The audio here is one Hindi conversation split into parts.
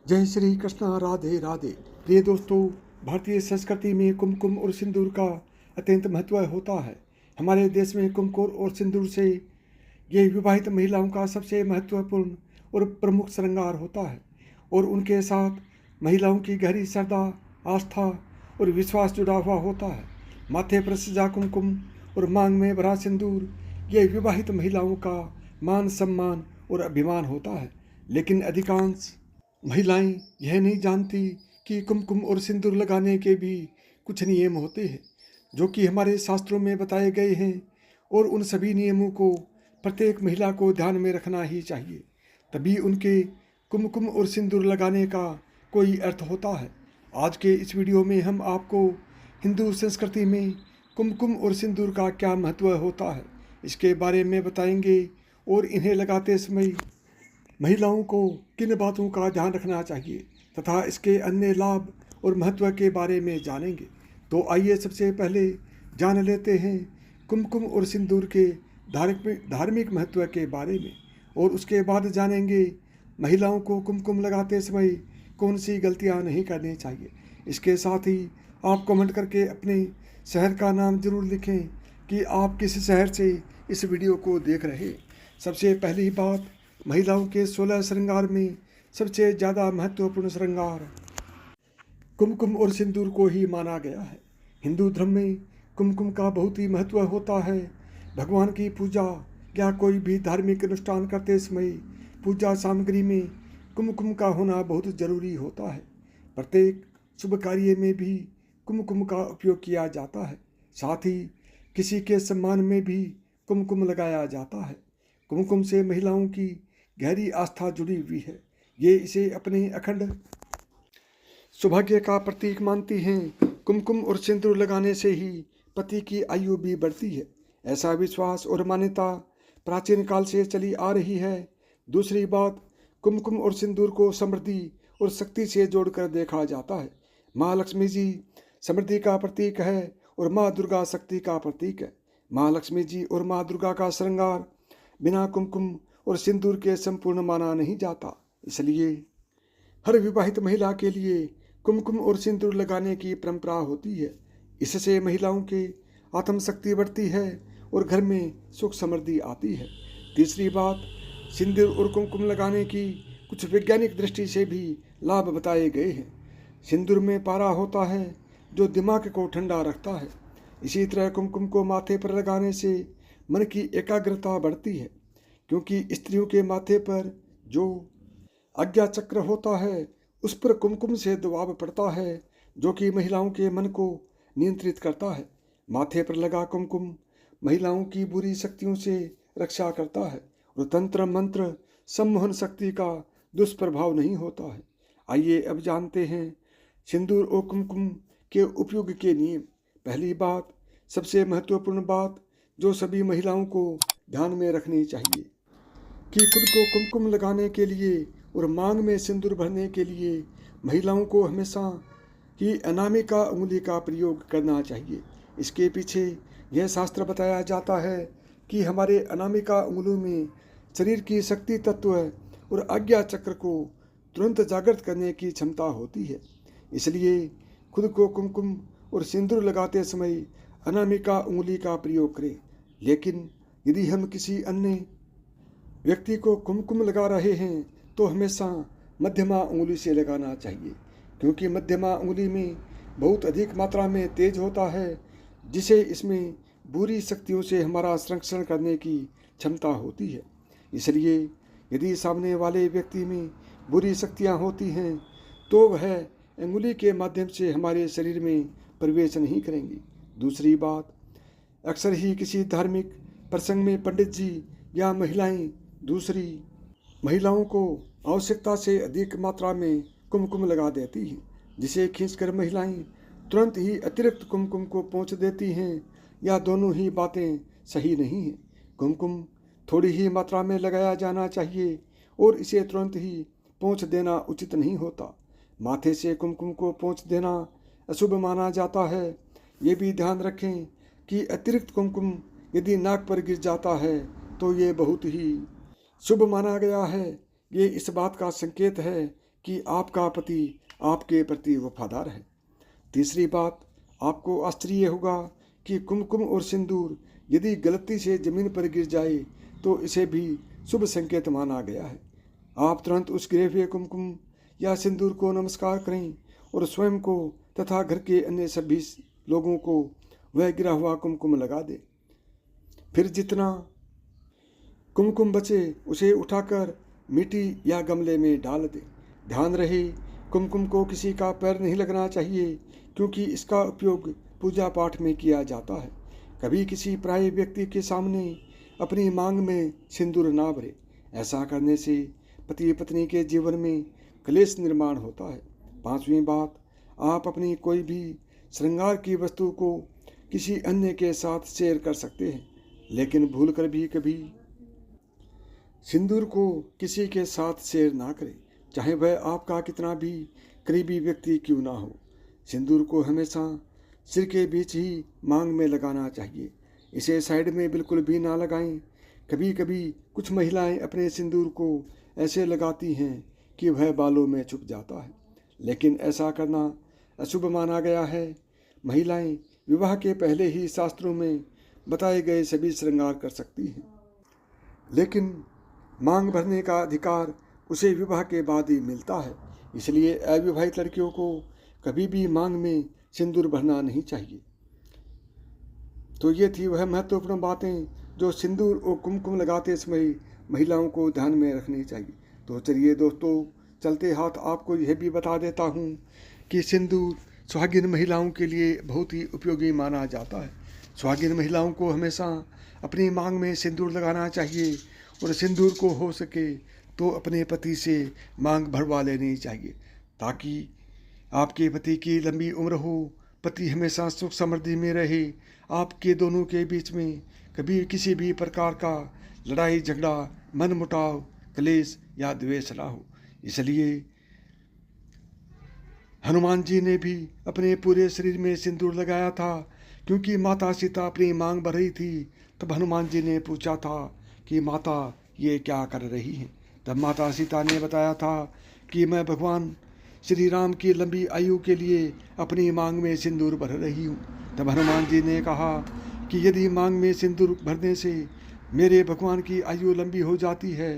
जय श्री कृष्णा, राधे राधे। प्रिय दोस्तों, भारतीय संस्कृति में कुमकुम और सिंदूर का अत्यंत महत्व होता है। हमारे देश में कुमकुम और सिंदूर से ये विवाहित महिलाओं का सबसे महत्वपूर्ण और प्रमुख श्रृंगार होता है और उनके साथ महिलाओं की गहरी श्रद्धा, आस्था और विश्वास जुड़ा हुआ होता है। माथे पर सजा कुमकुम और मांग में भरा सिंदूर ये विवाहित महिलाओं का मान, सम्मान और अभिमान होता है। लेकिन अधिकांश महिलाएं यह नहीं जानती कि कुमकुम और सिंदूर लगाने के भी कुछ नियम होते हैं जो कि हमारे शास्त्रों में बताए गए हैं, और उन सभी नियमों को प्रत्येक महिला को ध्यान में रखना ही चाहिए, तभी उनके कुमकुम और सिंदूर लगाने का कोई अर्थ होता है। आज के इस वीडियो में हम आपको हिंदू संस्कृति में कुमकुम और सिंदूर का क्या महत्व होता है इसके बारे में बताएंगे, और इन्हें लगाते समय महिलाओं को किन बातों का ध्यान रखना चाहिए तथा इसके अन्य लाभ और महत्व के बारे में जानेंगे। तो आइए सबसे पहले जान लेते हैं कुमकुम और सिंदूर के धार्मिक महत्व के बारे में, और उसके बाद जानेंगे महिलाओं को कुमकुम लगाते समय कौन सी गलतियां नहीं करनी चाहिए। इसके साथ ही आप कमेंट करके अपने शहर का नाम जरूर लिखें कि आप किस शहर से इस वीडियो को देख रहे। सबसे पहली बात, महिलाओं के 16 श्रृंगार में सबसे ज़्यादा महत्वपूर्ण श्रृंगार कुमकुम और सिंदूर को ही माना गया है। हिंदू धर्म में कुमकुम का बहुत ही महत्व होता है। भगवान की पूजा या कोई भी धार्मिक अनुष्ठान करते समय पूजा सामग्री में कुमकुम का होना बहुत जरूरी होता है। प्रत्येक शुभ कार्य में भी कुमकुम का उपयोग किया जाता है। साथ ही किसी के सम्मान में भी कुमकुम लगाया जाता है। कुमकुम से महिलाओं की गहरी आस्था जुड़ी हुई है। ये इसे अपने अखंड सौभाग्य का प्रतीक मानती हैं। कुमकुम और सिंदूर लगाने से ही पति की आयु भी बढ़ती है। ऐसा विश्वास और मान्यता प्राचीन काल से चली आ रही है। दूसरी बात, कुमकुम और सिंदूर को समृद्धि और शक्ति से जोड़कर देखा जाता है। माँ लक्ष्मी जी समृद्धि का प्रतीक है और माँ दुर्गा शक्ति का प्रतीक है। माँ लक्ष्मी जी और माँ दुर्गा का श्रृंगार बिना कुमकुम और सिंदूर के संपूर्ण माना नहीं जाता। इसलिए हर विवाहित महिला के लिए कुमकुम और सिंदूर लगाने की परंपरा होती है। इससे महिलाओं के आत्मशक्ति बढ़ती है और घर में सुख समृद्धि आती है। तीसरी बात, सिंदूर और कुमकुम लगाने की कुछ वैज्ञानिक दृष्टि से भी लाभ बताए गए हैं। सिंदूर में पारा होता है जो दिमाग को ठंडा रखता है। इसी तरह कुमकुम को माथे पर लगाने से मन की एकाग्रता बढ़ती है, क्योंकि स्त्रियों के माथे पर जो आज्ञा चक्र होता है उस पर कुमकुम से दबाव पड़ता है जो कि महिलाओं के मन को नियंत्रित करता है। माथे पर लगा कुमकुम महिलाओं की बुरी शक्तियों से रक्षा करता है और तंत्र मंत्र सम्मोहन शक्ति का दुष्प्रभाव नहीं होता है। आइए अब जानते हैं सिंदूर और कुमकुम के उपयोग के नियम। पहली बात, सबसे महत्वपूर्ण बात जो सभी महिलाओं को ध्यान में रखनी चाहिए कि खुद को कुमकुम लगाने के लिए और मांग में सिंदूर भरने के लिए महिलाओं को हमेशा ही अनामिका उंगली का प्रयोग करना चाहिए। इसके पीछे यह शास्त्र बताया जाता है कि हमारे अनामिका उंगलियों में शरीर की शक्ति तत्व और आज्ञा चक्र को तुरंत जागृत करने की क्षमता होती है। इसलिए खुद को कुमकुम और सिंदूर लगाते समय अनामिका उंगली का प्रयोग करें। लेकिन यदि हम किसी अन्य व्यक्ति को कुमकुम लगा रहे हैं तो हमेशा मध्यमा उंगली से लगाना चाहिए, क्योंकि मध्यमा उंगली में बहुत अधिक मात्रा में तेज होता है, जिसे इसमें बुरी शक्तियों से हमारा संरक्षण करने की क्षमता होती है। इसलिए यदि सामने वाले व्यक्ति में बुरी शक्तियां होती हैं तो वह उंगली के माध्यम से हमारे शरीर में प्रवेश नहीं करेंगी। दूसरी बात, अक्सर ही किसी धार्मिक प्रसंग में पंडित जी या महिलाएं दूसरी महिलाओं को आवश्यकता से अधिक मात्रा में कुमकुम लगा देती हैं, जिसे खींचकर महिलाएं तुरंत ही अतिरिक्त कुमकुम को पोंछ देती हैं, या दोनों ही बातें सही नहीं हैं। कुमकुम थोड़ी ही मात्रा में लगाया जाना चाहिए और इसे तुरंत ही पोंछ देना उचित नहीं होता। माथे से कुमकुम को पोंछ देना अशुभ माना जाता है। ये भी ध्यान रखें कि अतिरिक्त कुमकुम यदि नाक पर गिर जाता है तो ये बहुत ही शुभ माना गया है। ये इस बात का संकेत है कि आपका पति आपके प्रति वफादार है। तीसरी बात, आपको आश्चर्य होगा कि कुमकुम और सिंदूर यदि गलती से जमीन पर गिर जाए तो इसे भी शुभ संकेत माना गया है। आप तुरंत उस गिरे हुए कुमकुम या सिंदूर को नमस्कार करें और स्वयं को तथा घर के अन्य सभी लोगों को वह गिरा हुआ कुमकुम लगा दें। फिर जितना कुमकुम बचे उसे उठाकर मिट्टी या गमले में डाल दें। ध्यान रहे, कुमकुम को किसी का पैर नहीं लगना चाहिए, क्योंकि इसका उपयोग पूजा पाठ में किया जाता है। कभी किसी पराये व्यक्ति के सामने अपनी मांग में सिंदूर ना भरे। ऐसा करने से पति पत्नी के जीवन में क्लेश निर्माण होता है। पांचवी बात, आप अपनी कोई भी श्रृंगार की वस्तु को किसी अन्य के साथ शेयर कर सकते हैं, लेकिन भूलकर भी कभी सिंदूर को किसी के साथ शेयर ना करें, चाहे वह आपका कितना भी करीबी व्यक्ति क्यों ना हो। सिंदूर को हमेशा सिर के बीच ही मांग में लगाना चाहिए, इसे साइड में बिल्कुल भी ना लगाएं। कभी कभी कुछ महिलाएं अपने सिंदूर को ऐसे लगाती हैं कि वह बालों में छुप जाता है, लेकिन ऐसा करना अशुभ माना गया है। महिलाएं विवाह के पहले ही शास्त्रों में बताए गए सभी श्रृंगार कर सकती हैं, लेकिन मांग भरने का अधिकार उसे विवाह के बाद ही मिलता है। इसलिए अविवाहित लड़कियों को कभी भी मांग में सिंदूर भरना नहीं चाहिए। तो ये थी वह महत्वपूर्ण बातें जो सिंदूर और कुमकुम लगाते समय महिलाओं को ध्यान में रखनी चाहिए। तो चलिए दोस्तों, चलते हाथ आपको यह भी बता देता हूँ कि सिंदूर सुहागिन महिलाओं के लिए बहुत ही उपयोगी माना जाता है। सुहागिन महिलाओं को हमेशा अपनी मांग में सिंदूर लगाना चाहिए और सिंदूर को हो सके तो अपने पति से मांग भरवा लेनी चाहिए, ताकि आपके पति की लंबी उम्र हो, पति हमेशा सुख समृद्धि में रहे, आपके दोनों के बीच में कभी किसी भी प्रकार का लड़ाई झगड़ा, मनमुटाव, क्लेश या द्वेष ना हो। इसलिए हनुमान जी ने भी अपने पूरे शरीर में सिंदूर लगाया था, क्योंकि माता सीता अपनी मांग भर रही थी। तब हनुमान जी ने पूछा था कि माता ये क्या कर रही हैं। तब माता सीता ने बताया था कि मैं भगवान श्री राम की लंबी आयु के लिए अपनी मांग में सिंदूर भर रही हूँ। तब हनुमान जी ने कहा कि यदि मांग में सिंदूर भरने से मेरे भगवान की आयु लंबी हो जाती है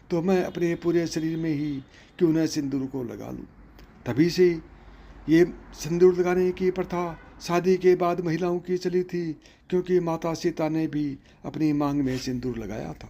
तो मैं अपने पूरे शरीर में ही क्यों न सिंदूर को लगा लूँ। तभी से ये सिंदूर लगाने की प्रथा शादी के बाद महिलाओं की चली थी, क्योंकि माता सीता ने भी अपनी मांग में सिंदूर लगाया था।